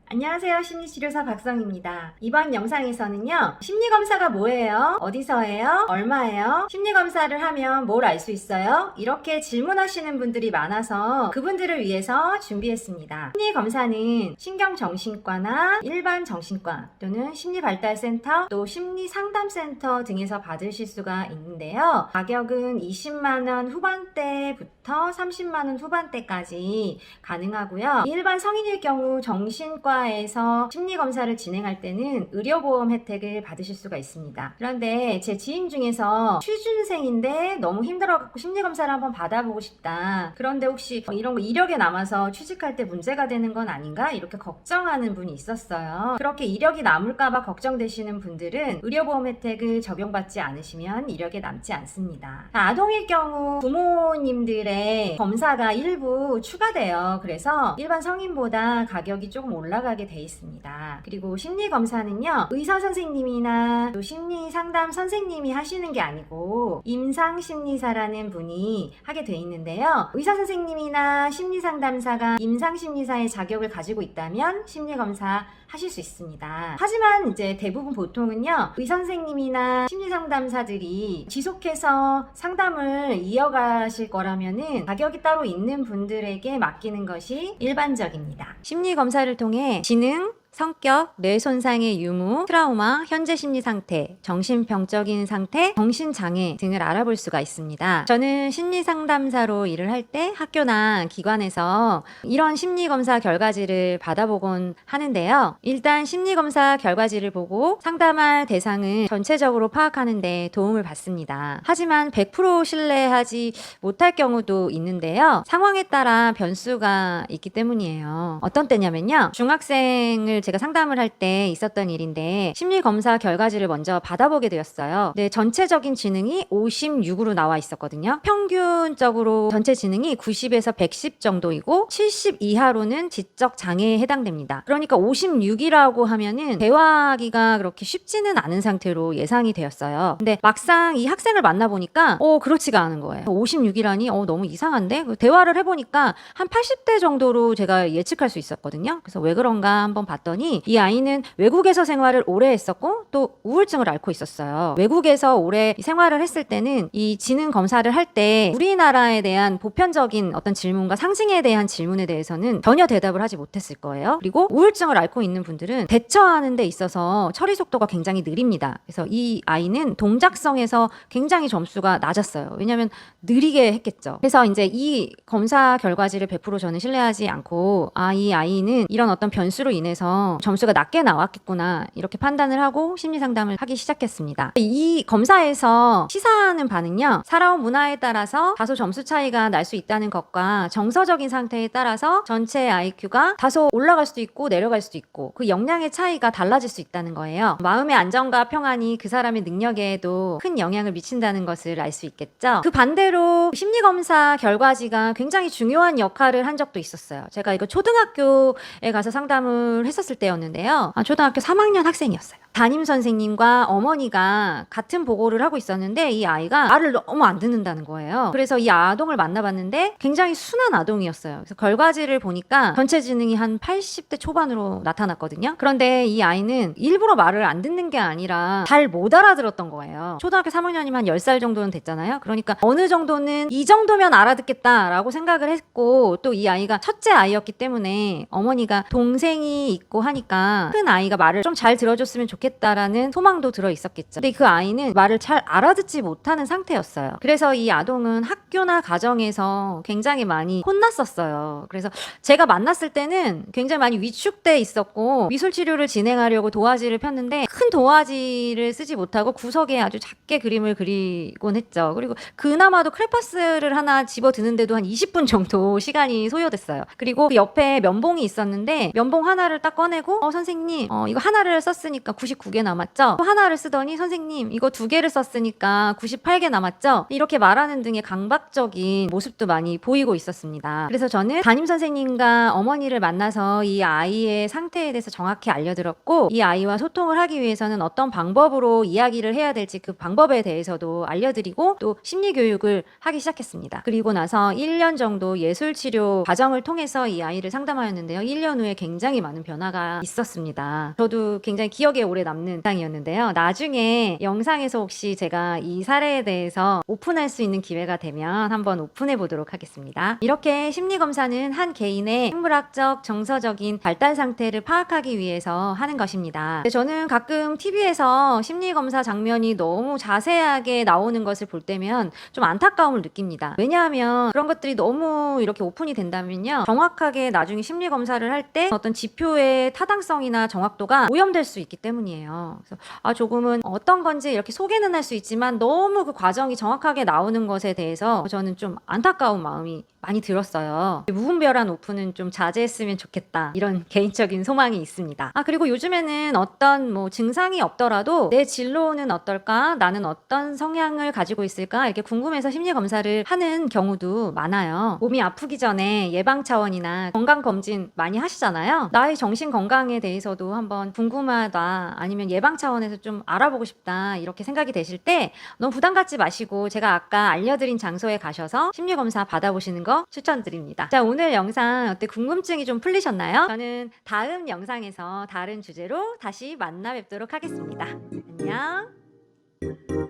안녕하세요. 심리치료사 박성입니다. 이번 영상에서는요, 심리검사가 뭐예요? 어디서 해요? 얼마예요? 심리검사를 하면 뭘 알 수 있어요? 이렇게 질문하시는 분들이 많아서 그분들을 위해서 준비했습니다. 심리검사는 신경정신과나 일반 정신과 또는 심리발달센터 또 심리상담센터 등에서 받으실 수가 있는데요. 가격은 20만원 후반대부터 30만원 후반대까지 가능하고요. 일반 성인일 경우 정신과에서 심리검사를 진행할 때는 의료보험 혜택을 받으실 수가 있습니다. 그런데 제 지인 중에서 취준생인데 너무 힘들어갖고 심리검사를 한번 받아보고 싶다. 그런데 혹시 이런 거 이력에 남아서 취직할 때 문제가 되는 건 아닌가? 이렇게 걱정하는 분이 있었어요. 그렇게 이력이 남을까봐 걱정되시는 분들은 의료보험 혜택을 적용받지 않으시면 이력에 남지 않습니다. 아동일 경우 부모님들의 검사가 일부 추가돼요. 그래서 일반 성인보다 가격이 조금 올라가게 돼 있습니다. 그리고 심리검사는요, 의사 선생님이나 또 심리상담 선생님이 하시는 게 아니고 임상심리사라는 분이 하게 돼 있는데요. 의사 선생님이나 심리상담사가 임상심리사의 자격을 가지고 있다면 심리검사 하실 수 있습니다. 하지만 이제 대부분 보통은요, 의사 선생님이나 심리상담사들이 지속해서 상담을 이어가실 거라면은 자격이 따로 있는 분들에게 맡기는 것이 일반적입니다. 심리검사를 통해 지능, 성격, 뇌 손상의 유무, 트라우마, 현재 심리 상태, 정신병적인 상태, 정신장애 등을 알아볼 수가 있습니다. 저는 심리상담사로 일을 할 때 학교나 기관에서 이런 심리검사 결과지를 받아보곤 하는데요. 일단 심리검사 결과지를 보고 상담할 대상을 전체적으로 파악하는 데 도움을 받습니다. 하지만 100% 신뢰하지 못할 경우도 있는데요. 상황에 따라 변수가 있기 때문이에요. 어떤 때냐면요, 중학생을 제가 상담을 할 때 있었던 일인데 심리검사 결과지를 먼저 받아보게 되었어요. 네, 전체적인 지능이 56으로 나와 있었거든요. 평균적으로 전체 지능이 90에서 110 정도이고 70 이하로는 지적 장애에 해당됩니다. 그러니까 56이라고 하면은 대화하기가 그렇게 쉽지는 않은 상태로 예상이 되었어요. 근데 막상 이 학생을 만나보니까 그렇지가 않은 거예요. 56이라니 너무 이상한데? 대화를 해보니까 한 80대 정도로 제가 예측할 수 있었거든요. 그래서 왜 그런가 한번 봤더니 이 아이는 외국에서 생활을 오래 했었고 또 우울증을 앓고 있었어요. 외국에서 오래 생활을 했을 때는 이 지능 검사를 할 때 우리나라에 대한 보편적인 어떤 질문과 상징에 대한 질문에 대해서는 전혀 대답을 하지 못했을 거예요. 그리고 우울증을 앓고 있는 분들은 대처하는 데 있어서 처리 속도가 굉장히 느립니다. 그래서 이 아이는 동작성에서 굉장히 점수가 낮았어요. 왜냐하면 느리게 했겠죠. 그래서 이제 이 검사 결과지를 100% 저는 신뢰하지 않고 이 아이는 이런 어떤 변수로 인해서 점수가 낮게 나왔겠구나 이렇게 판단을 하고 심리상담을 하기 시작했습니다. 이 검사에서 시사하는 바는요, 살아온 문화에 따라서 다소 점수 차이가 날 수 있다는 것과 정서적인 상태에 따라서 전체 IQ가 다소 올라갈 수도 있고 내려갈 수도 있고 그 역량의 차이가 달라질 수 있다는 거예요. 마음의 안정과 평안이 그 사람의 능력에도 큰 영향을 미친다는 것을 알 수 있겠죠. 그 반대로 심리검사 결과지가 굉장히 중요한 역할을 한 적도 있었어요. 제가 이거 초등학교에 가서 상담을 했었을 때였는데요. 초등학교 3학년 학생이었어요. 담임선생님과 어머니가 같은 보고를 하고 있었는데 이 아이가 말을 너무 안 듣는다는 거예요. 그래서 이 아동을 만나봤는데 굉장히 순한 아동이었어요. 그래서 결과지를 보니까 전체 지능이 한 80대 초반으로 나타났거든요. 그런데 이 아이는 일부러 말을 안 듣는 게 아니라 잘 못 알아들었던 거예요. 초등학교 3학년이면 한 10살 정도는 됐잖아요. 그러니까 어느 정도는 이 정도면 알아듣겠다라고 생각을 했고 또 이 아이가 첫째 아이였기 때문에 어머니가 동생이 있고 하니까 큰 아이가 말을 좀 잘 들어줬으면 좋겠다라는 소망도 들어 있었겠죠. 근데 그 아이는 말을 잘 알아듣지 못하는 상태였어요. 그래서 이 아동은 학교나 가정에서 굉장히 많이 혼났었어요. 그래서 제가 만났을 때는 굉장히 많이 위축돼 있었고 미술 치료를 진행하려고 도화지를 폈는데 큰 도화지를 쓰지 못하고 구석에 아주 작게 그림을 그리곤 했죠. 그리고 그나마도 크레파스를 하나 집어드는데도 한 20분 정도 시간이 소요됐어요. 그리고 그 옆에 면봉이 있었는데 면봉 하나를 딱 꺼내고 선생님 이거 하나를 썼으니까 99개 남았죠? 또 하나를 쓰더니 선생님 이거 2개를 썼으니까 98개 남았죠? 이렇게 말하는 등의 강박적인 모습도 많이 보이고 있었습니다. 그래서 저는 담임 선생님과 어머니를 만나서 이 아이의 상태에 대해서 정확히 알려드렸고 이 아이와 소통을 하기 위해서는 어떤 방법으로 이야기를 해야 될지 그 방법에 대해서도 알려드리고 또 심리교육을 하기 시작했습니다. 그리고 나서 1년 정도 예술치료 과정을 통해서 이 아이를 상담하였는데요. 1년 후에 굉장히 많은 변화가 있었습니다. 저도 굉장히 기억에 오래 남는 영상이었는데요. 나중에 영상에서 혹시 제가 이 사례에 대해서 오픈할 수 있는 기회가 되면 한번 오픈해 보도록 하겠습니다. 이렇게 심리검사는 한 개인의 생물학적, 정서적인 발달 상태를 파악하기 위해서 하는 것입니다. 저는 가끔 TV에서 심리검사 장면이 너무 자세하게 나오는 것을 볼 때면 좀 안타까움을 느낍니다. 왜냐하면 그런 것들이 너무 이렇게 오픈이 된다면요. 정확하게 나중에 심리검사를 할 때 어떤 지표의 타당성이나 정확도가 오염될 수 있기 때문이에요. 그래서 조금은 어떤 건지 이렇게 소개는 할 수 있지만 너무 그 과정이 정확하게 나오는 것에 대해서 저는 좀 안타까운 마음이 많이 들었어요. 무분별한 오픈은 좀 자제했으면 좋겠다. 이런 개인적인 소망이 있습니다. 그리고 요즘에는 어떤 증상이 없더라도 내 진로는 어떨까? 나는 어떤 성향을 가지고 있을까? 이렇게 궁금해서 심리검사를 하는 경우도 많아요. 몸이 아프기 전에 예방 차원이나 건강검진 많이 하시잖아요. 나의 정신 건강에 대해서도 한번 궁금하다. 아니면 예방 차원에서 좀 알아보고 싶다. 이렇게 생각이 되실 때 너무 부담 갖지 마시고 제가 아까 알려드린 장소에 가셔서 심리검사 받아보시는 거 추천드립니다. 자, 오늘 영상 어때 궁금증이 좀 풀리셨나요? 저는 다음 영상에서 다른 주제로 다시 만나 뵙도록 하겠습니다. 안녕.